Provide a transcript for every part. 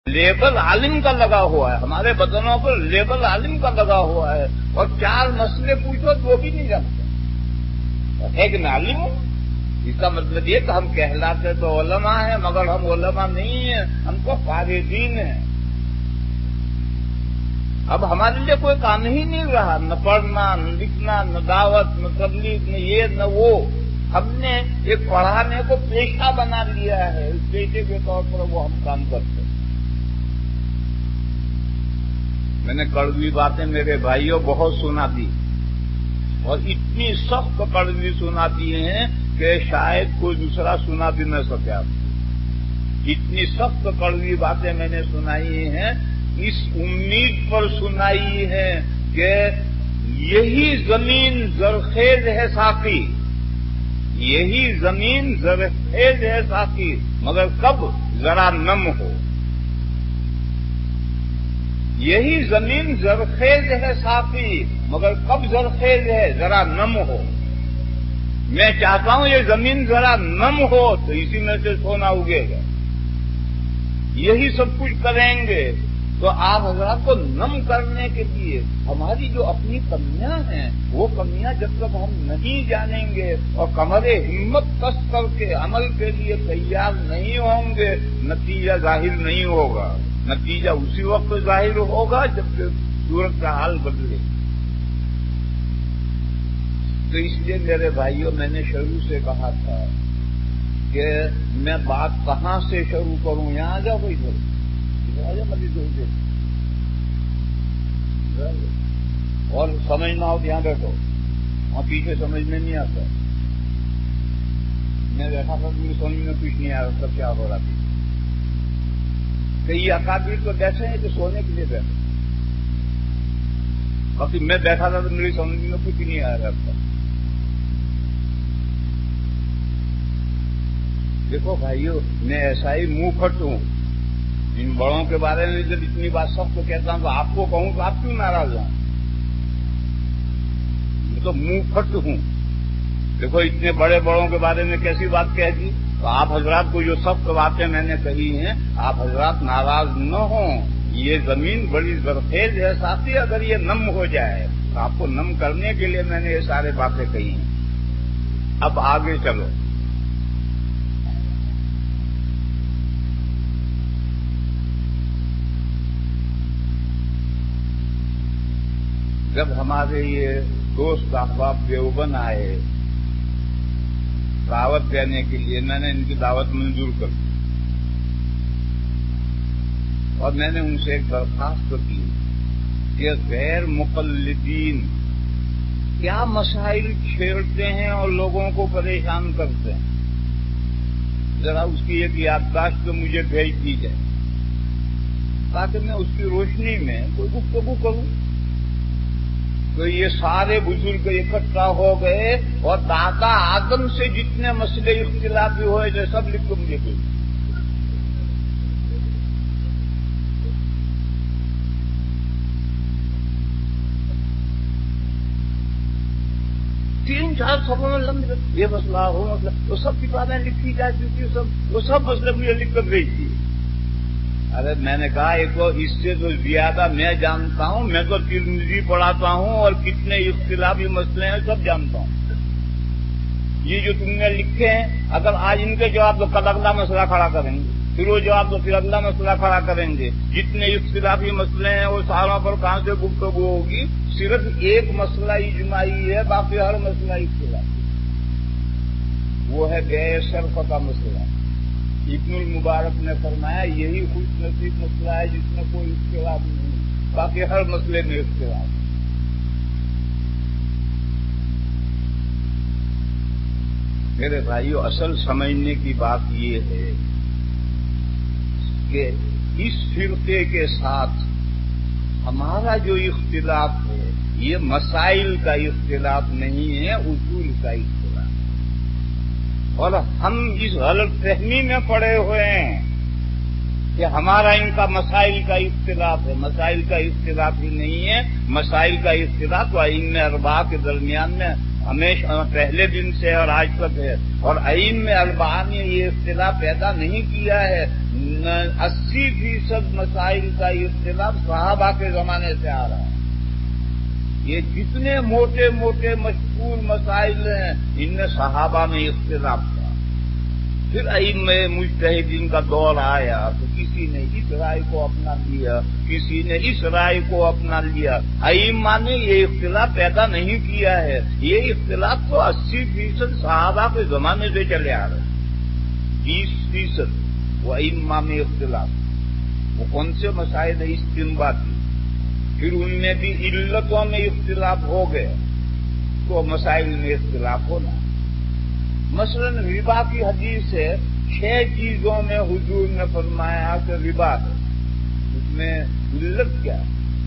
Label عالم کا لگا ہوا ہے، ہمارے بدنوں پر لیبل عالم کا لگا ہوا ہے، اور 4 مسئلے پوچھو تو وہ بھی نہیں جانتے. ہے کہ میں عالم ہوں، اس کا مطلب یہ کہ ہم کہلاتے تو علماء ہیں، مگر ہم علماء نہیں ہیں، ہم تو فارغین ہیں. اب ہمارے لیے کوئی کام ہی نہیں رہا، نہ پڑھنا، نہ لکھنا، نہ دعوت، نہ تبلیغ، نہ یہ نہ وہ. ہم نے ایک پڑھانے کو پیشہ بنا لیا ہے، اس پیشے کے طور پر وہ ہم کام کرتے ہیں. میں نے کڑوی باتیں میرے بھائیوں بہت سنا دی، اور اتنی سخت کڑوی سنا دی ہیں کہ شاید کوئی دوسرا سنا بھی نہ سکے. اتنی سخت کڑوی باتیں میں نے سنائی ہیں، اس امید پر سنائی ہے کہ یہی زمین زرخیز ہے ساقی، یہی زمین زرخیز ہے ساقی، مگر کب ذرا نم ہو. یہی زمین زرخیز ہے ساقی، مگر کب زرخیز ہے ذرا نم ہو. میں چاہتا ہوں یہ زمین ذرا نم ہو تو اسی میں سے سونا اگے گا. یہی سب کچھ کریں گے تو آپ حضرات کو نم کرنے کے لیے ہماری جو اپنی کمیاں ہیں وہ کمیاں جب تک ہم نہیں جانیں گے اور کمر ہمت کس کر کے عمل کے لیے تیار نہیں ہوں گے، نتیجہ ظاہر نہیں ہوگا. نتیجہ اسی وقت ظاہر ہوگا جب صورت کا حال بدلے. تو اس لیے میرے بھائیوں میں نے شروع سے کہا تھا کہ میں بات کہاں سے شروع کروں. یہاں آ جاؤ بھائی، اور سمجھنا ہو یہاں بیٹھو، وہاں پیچھے سمجھ میں نہیں آتا. میں بیٹھا تھا مجھے سمجھ میں کچھ نہیں آ رہا سب کیا ہو رہا تھا. کئی اکابر تو بیٹھے ہیں جو سونے کے لیے بیٹھے، باقی میں بیٹھا تھا تو میری سمجھ میں کچھ نہیں آ رہا تھا. دیکھو بھائیو، میں ایسا ہی منہ پھٹ ہوں. ان بڑوں کے بارے میں جب اتنی بات سب کو کہتا ہوں تو آپ کو کہوں تو آپ کیوں ناراض ہوں؟ میں تو منہ پھٹ ہوں. دیکھو اتنے بڑے بڑوں کے بارے میں کیسی بات کہہ دی. تو آپ حضرات کو جو سخت باتیں میں نے کہی ہیں آپ حضرات ناراض نہ ہوں. یہ زمین بڑی زرخیز ہے ساتھی، اگر یہ نم ہو جائے تو آپ کو نم کرنے کے لیے میں نے یہ سارے باتیں کہی ہیں. اب آگے چلو. جب ہمارے یہ دوست احباب دیوبند آئے دعوت دینے کے لیے، میں نے ان کی دعوت منظور کر دی اور میں نے ان سے ایک درخواست کی کہ غیر مقلدین کیا مسائل چھیڑتے ہیں اور لوگوں کو پریشان کرتے ہیں، ذرا اس کی ایک یادداشت مجھے بھیج دی جائے تاکہ میں اس کی روشنی میں کوئی گفتگو کروں. تو یہ سارے بزرگ اکٹھا ہو گئے اور دادا آدم سے جتنے مسئلے اختلافی ہوئے جو سب لکھ کر مجھے بھیج. 3-4 سبوں میں لمبے یہ مسئلہ ہو مطلب وہ سب کتابیں لکھی جا چکی، وہ سب مسئلے مجھے لکھ کر بھیج دیے. ارے میں نے کہا ایک تو اس سے تو زیادہ میں جانتا ہوں، میں تو ترمذی پڑھاتا ہوں اور کتنے اختلافی مسئلے ہیں سب جانتا ہوں. یہ جو تم نے لکھے ہیں اگر آج ان کے جواب تو کل اگلا مسئلہ کھڑا کریں گے، پھر وہ جواب تو پھر اگلا مسئلہ کھڑا کریں گے. جتنے اختلافی مسئلے ہیں وہ ساروں پر کہاں سے گفتگو ہوگی؟ صرف ایک مسئلہ اجماعی ہے، باقی ہر مسئلہ اختلافی. وہ ہے بے صرف کا مسئلہ. ابن المبارک نے فرمایا یہی خوش نصیب مسئلہ ہے جس میں کوئی اختلاف نہیں، باقی ہر مسئلے میں اختلاف. میرے بھائیو اصل سمجھنے کی بات یہ ہے کہ اس فرقے کے ساتھ ہمارا جو اختلاف ہے یہ مسائل کا اختلاف نہیں ہے، اصول کا اختلاف. اور ہم اس غلط فہمی میں پڑے ہوئے ہیں کہ ہمارا ان کا مسائل کا اختلاف ہے. مسائل کا اختلاف ہی نہیں ہے. مسائل کا اختلاف ائمہ اربعہ کے درمیان میں ہمیشہ پہلے دن سے اور آج تک ہے، اور ائمہ اربعہ نے یہ اختلاف پیدا نہیں کیا ہے. 80% مسائل کا اختلاف صحابہ کے زمانے سے آ رہا ہے. یہ جتنے موٹے موٹے مشہور مسائل ہیں ان میں صحابہ میں اختلاف تھا. پھر ائمہ مجتہدین کا دور آیا تو کسی نے اس رائے کو اپنا لیا، کسی نے اس رائے کو اپنا لیا. ائمہ نے یہ اختلاف پیدا نہیں کیا ہے، یہ اختلاف تو 80% صحابہ کے زمانے سے چلے آ رہے ہیں. 20% وہ ائمہ میں اختلاف. وہ کون سے مسائل ہے؟ استنباطی. پھر ان میں بھی علتوں میں اختلاف ہو گئے تو مسائل میں اختلاف ہونا. مثلا ربا کی حدیث ہے، 6 چیزوں میں حضور نے فرمایا کہ ربا ہے. اس میں علت کیا؟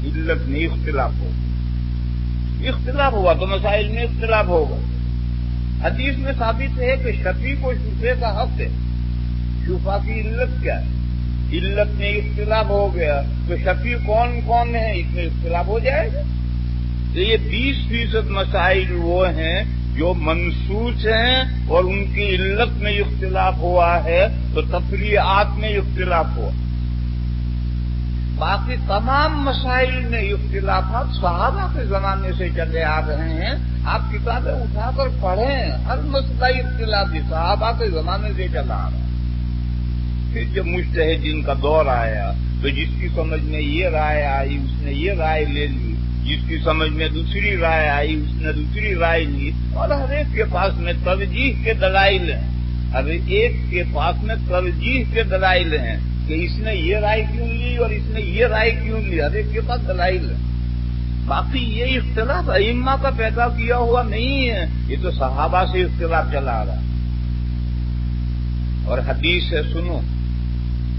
علت میں اختلاف ہوگا. اختلاف ہوا تو مسائل میں اختلاف ہوگا. حدیث میں ثابت ہے کہ شفیع کو شفیع کا حق ہے. شفا کی علت کیا ہے؟ علت میں اختلاف ہو گیا تو شفیع کون کون ہے اس میں اختلاف ہو جائے گا. تو یہ 20% مسائل وہ ہیں جو منصوص ہیں اور ان کی علت میں اختلاف ہوا ہے تو تفریعات میں اختلاف ہوا. باقی تمام مسائل میں اختلافات صحابہ کے زمانے سے چلے آ رہے ہیں. آپ کتابیں اٹھا کر پڑھیں، ہر مسئلہ اختلافی صحابہ کے زمانے سے چلا آ رہا ہے. پھر جب مجتہدین کا دور آیا تو جس کی سمجھ میں یہ رائے آئی اس نے یہ رائے لے لی، جس کی سمجھ میں دوسری رائے آئی اس نے دوسری رائے لی، اور ہر ایک کے پاس میں ترجیح کے دلائل ہیں. ہر ایک کے پاس میں ترجیح کے دلائل ہیں کہ اس نے یہ رائے کیوں لی اور اس نے یہ رائے کیوں لی. ہر ایک کے پاس دلائل ہیں. باقی یہ اختلاف ائمہ کا پیدا کیا ہوا نہیں ہے، یہ تو صحابہ سے اختلاف چلا آ رہا ہے. اور حدیث ہے، سنو،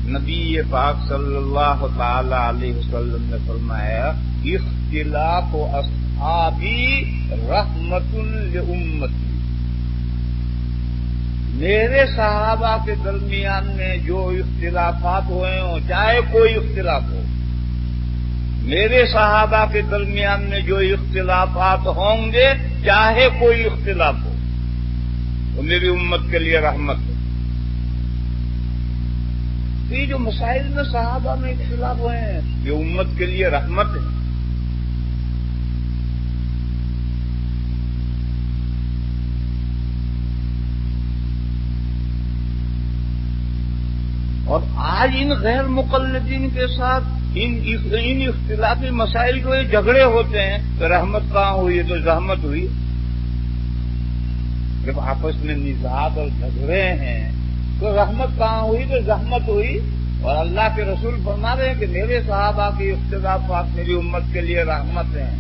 نبی پاک صلی اللہ تعالی علیہ وسلم نے فرمایا اختلاف اصحابی رحمت لامتی. میرے صحابہ کے درمیان میں جو اختلافات ہوئے ہوں، چاہے کوئی اختلاف ہو، میرے صحابہ کے درمیان میں جو اختلافات ہوں گے چاہے کوئی اختلاف ہو، وہ میری امت کے لیے رحمت ہے. یہ جو مسائل میں صحابہ میں اختلاف ہوئے ہیں یہ امت کے لیے رحمت ہے. اور آج ان غیر مقلدین کے ساتھ ان اختلافی مسائل کو یہ جھگڑے ہوتے ہیں تو رحمت کہاں ہوئی؟ تو زحمت ہوئی. جب آپس میں نزاعات اور جھگڑے ہیں تو رحمت کہاں ہوئی؟ تو زحمت ہوئی. اور اللہ کے رسول فرما رہے ہیں کہ میرے صحابہ کی اختلافات میری امت کے لیے رحمت ہیں.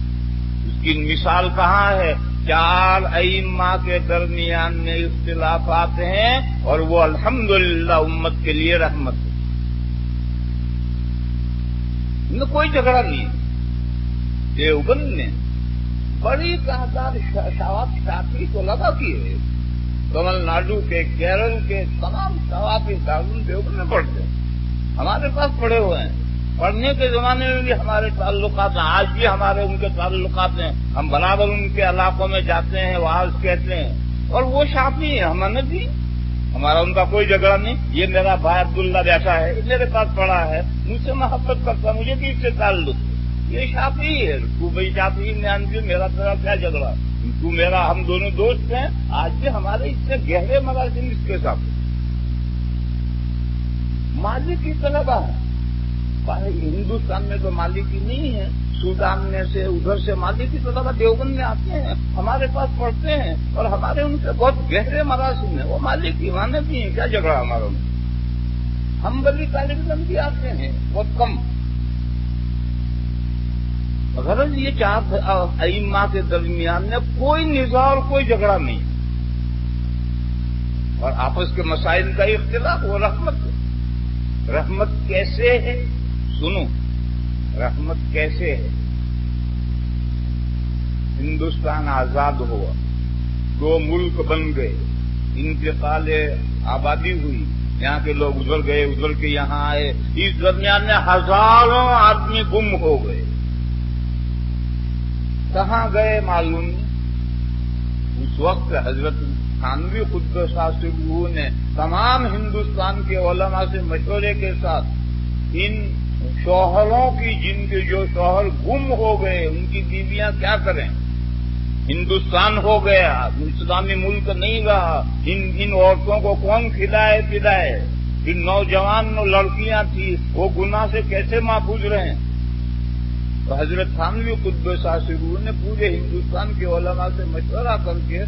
اس کی مثال کہاں ہے؟ 4 ائمہ کے درمیان میں اختلافات ہیں اور وہ الحمدللہ امت کے لیے رحمت ہے. ان میں کوئی جھگڑا نہیں. دیوبند میں بڑی تعداد شافعی طلباء کی ہے. تمل ناڈو کے، کیرل کے تمام شافعی دارالعلوم دیوبند میں پڑھتے ہیں. ہمارے پاس پڑھے ہوئے ہیں. پڑھنے کے زمانے میں بھی ہمارے تعلقات ہیں، آج بھی ہمارے ان کے تعلقات ہیں. ہم برابر ان کے علاقوں میں جاتے ہیں، وعظ کہتے ہیں. اور وہ شافعی ہیں، ہم بھی، ہمارا ان کا کوئی جھگڑا نہیں. یہ میرا بھائی عبداللہ بیٹھا ہے، میرے پاس پڑھا ہے، مجھ سے محبت کرتا، مجھے بھی اس سے تعلق ہے. یہ شافعی ہے. تو بھائی شافعی میں میرا تیرا کیا جھگڑا؟ تو میرا، ہم دونوں دوست ہیں. آج بھی ہمارے اس سے گہرے مراسم اس کے ساتھ. مالکی طلبا ہے. ہندوستان میں تو مالکی نہیں ہے. سودان میں سے، ادھر سے مالکی طلبا دیوبند میں آتے ہیں، ہمارے پاس پڑھتے ہیں اور ہمارے ان سے بہت گہرے مراسم ہیں. وہ مالکی مانے بھی ہیں، کیا جھگڑا ہمارا ان سے؟ ہم بلی طالب علم بھی آتے ہیں، بہت کم. غرض یہ 4 ائمہ کے درمیان میں کوئی نزاع اور کوئی جھگڑا نہیں. اور آپس کے مسائل کا اختلاف وہ رحمت ہے. رحمت کیسے ہے؟ سنو، رحمت کیسے ہے؟ ہندوستان آزاد ہوا، 2 ملک بن گئے، انتقال آبادی ہوئی، یہاں کے لوگ ادھر گئے، ادھر کے یہاں آئے. اس درمیان میں ہزاروں آدمی گم ہو گئے. کہاں گئے معلوم نہیں. اس وقت حضرت تھانوی قدس سرور نے تمام ہندوستان کے علماء سے مشورے کے ساتھ ان شوہروں کی جن کے جو شوہر گم ہو گئے ان کی بیویاں کیا کریں، ہندوستان ہو گیا، اسلامی ملک نہیں رہا، ان عورتوں کو کون کھلائے پلائے، ان نوجوان لڑکیاں تھیں وہ گناہ سے کیسے محفوظ رہیں؟ تو حضرت تھانوی قدس سرور نے پورے ہندوستان کے علماء سے مشورہ کر کے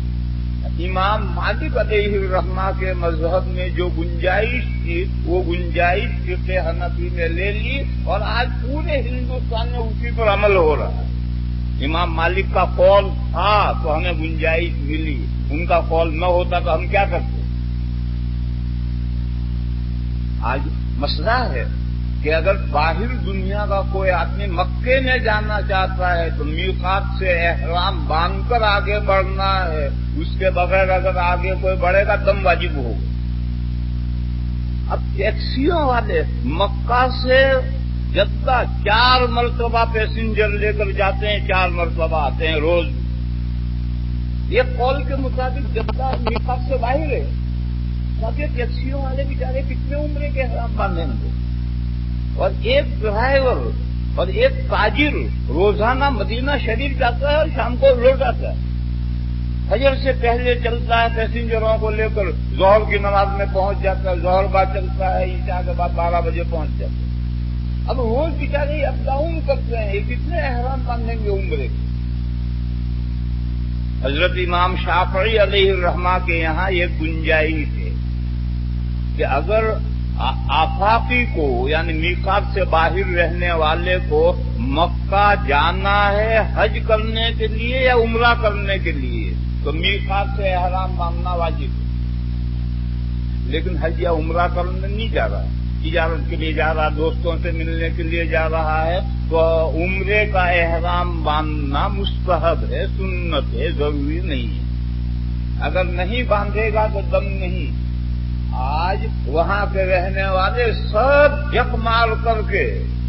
امام مالک علیہ الرحمہ کے مذہب میں جو گنجائش تھی وہ گنجائش فقہ حنفی میں لے لی اور آج پورے ہندوستان میں اسی پر عمل ہو رہا ہے۔ امام مالک کا قول تھا تو ہمیں گنجائش ملی، ان کا قول نہ ہوتا تو ہم کیا کرتے؟ آج مسئلہ ہے کہ اگر باہر دنیا کا کوئی آدمی مکے میں جانا چاہتا ہے تو میقات سے احرام باندھ کر آگے بڑھنا ہے، اس کے بغیر اگر آگے کوئی بڑھے گا دم واجب ہوگا۔ اب ٹیکسیوں والے مکہ سے جدہ 4 مرتبہ پیسنجر لے کر جاتے ہیں، 4 مرتبہ آتے ہیں روز۔ یہ قول کے مطابق جدہ میقات سے باہر ہے، تب یہ ٹیکسیوں والے بیچارے کتنے عمرے کے احرام باندھیں گے؟ اور ایک ڈرائیور اور ایک تاجر روزانہ مدینہ شریف جاتا ہے اور شام کو لوٹ آتا ہے، فجر سے پہلے چلتا ہے پیسنجروں کو لے کر، ظہر کی نماز میں پہنچ جاتا ہے، ظہر بعد چلتا ہے، عشاء کے بعد 12 بجے پہنچ جاتا ہے۔ اب روز بیچارے اپ ڈاؤن کرتے ہیں، یہ کتنے احرام باندھیں گے عمرے کے؟ حضرت امام شافعی علیہ الرحمہ کے یہاں یہ گنجائش ہے کہ اگر آفاقی کو یعنی میقات سے باہر رہنے والے کو مکہ جانا ہے حج کرنے کے لیے یا عمرہ کرنے کے لیے تو میقات سے احرام باندھنا واجب ہے، لیکن حج یا عمرہ کرنے نہیں جا رہا، تجارت کے لیے جا رہا، دوستوں سے ملنے کے لیے جا رہا ہے تو عمرے کا احرام باندھنا مستحب ہے، سنت ہے، ضروری نہیں ہے۔ اگر نہیں باندھے گا تو دم نہیں۔ آج وہاں کے رہنے والے سب جک مار کر کے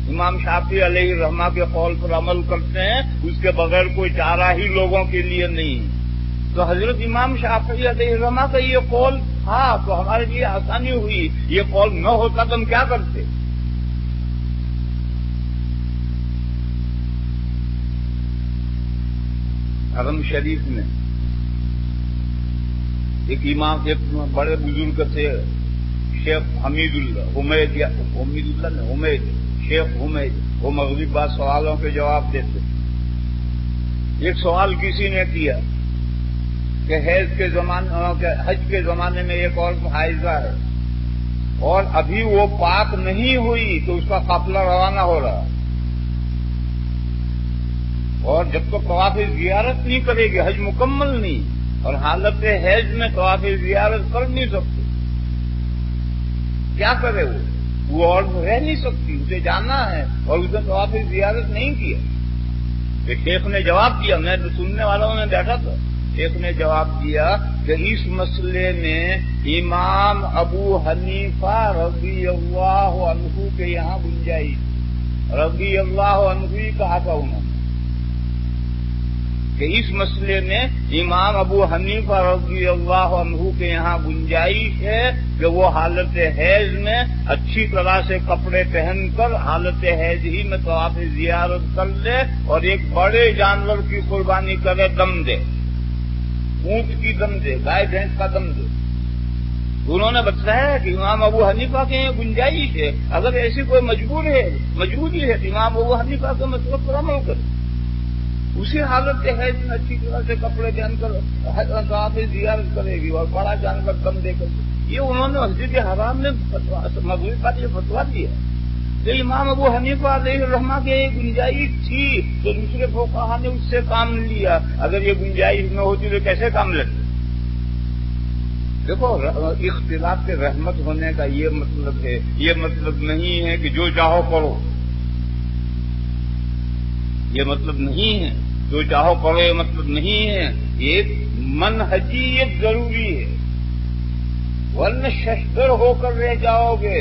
امام شافعی علیہ الرحمہ کے قول پر عمل کرتے ہیں، اس کے بغیر کوئی چارہ ہی لوگوں کے لیے نہیں۔ تو حضرت امام شافعی علیہ الرحمہ کا یہ قول تھا تو ہمارے لیے آسانی ہوئی، یہ قول نہ ہوتا تو ہم کیا کرتے؟ حرم شریف میں ایک امام، ایک بڑے بزرگ تھے شیخ حمید شیخ حمید، وہ مغرب بعد سوالوں کے جواب دیتے۔ ایک سوال کسی نے کیا کہ حج کے زمانے میں ایک اور حائضہ ہے اور ابھی وہ پاک نہیں ہوئی تو اس کا قافلہ روانہ ہو رہا، اور جب تک طواف زیارت نہیں کرے گی حج مکمل نہیں، اور حالت حیض میں طواف زیارت کر نہیں سکتی، کیا کرے وہ اور رہ نہیں سکتی، اسے جانا ہے اور اس نے طواف زیارت نہیں کیا۔ تو شیخ نے جواب دیا، میں سننے والوں نے بیٹھا تھا، شیخ نے جواب دیا کہ اس مسئلے میں امام ابو حنیفہ رضی اللہ عنہ کے یہاں گنجائش، رضی اللہ عنہ ہی کہا تھا انہوں نے کہ اس مسئلے میں امام ابو حنیفہ رضی اللہ عنہ کے یہاں گنجائش ہے کہ وہ حالت حیض میں اچھی طرح سے کپڑے پہن کر حالت حیض ہی میں طواف زیارت کر لے اور ایک بڑے جانور کی قربانی کرے، دم دے، اونٹ کی دم دے، گائے بھینس کا دم دے۔ انہوں نے بتایا کہ امام ابو حنیفہ کے یہاں گنجائش ہے، اگر ایسی کوئی مجبوری ہے تو امام ابو حنیفہ کے مطلب پر عمل کرے، اسی حالت حیض میں اچھی طرح سے کپڑے پہن کر طواف زیارت کرے گی اور بڑا جانور دم دے کر۔ یہ انہوں نے مسجد حرام میں مغرب کا یہ فتویٰ دیا کہ امام ابو حنیفہ علیہ الرحمہ کے یہ گنجائش تھی تو دوسرے فقہا نے اس سے کام لیا، اگر یہ گنجائش نہ ہوتی تو کیسے کام لیتے؟ دیکھو، اختلاف کے رحمت ہونے کا یہ مطلب ہے، یہ مطلب نہیں ہے کہ جو چاہو کرو، یہ مطلب نہیں ہے، جو چاہو کرو یہ مطلب نہیں ہے، ایک منہجیت ضروری ہے، ورنہ ششدر ہو کر رہ جاؤ گے،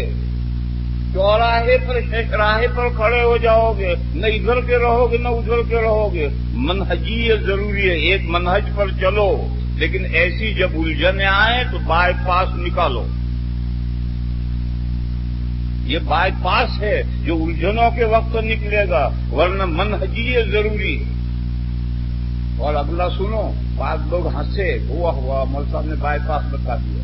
چوراہے پر ششراہے پر کھڑے ہو جاؤ گے، نہ ادھر کے رہو گے نہ ادھر کے رہو گے۔ منہجیت ضروری ہے، ایک منہج پر چلو، لیکن ایسی جب الجھنیں آئیں تو بائی پاس نکالو. یہ بائی پاس ہے جو الجھنوں کے وقت نکلے گا، ورنہ منہجیت ضروری ہے. اور اگلا سنو، بعض لوگ ہنسے، ہوا مول صاحب نے بائی پاس بتا دیا.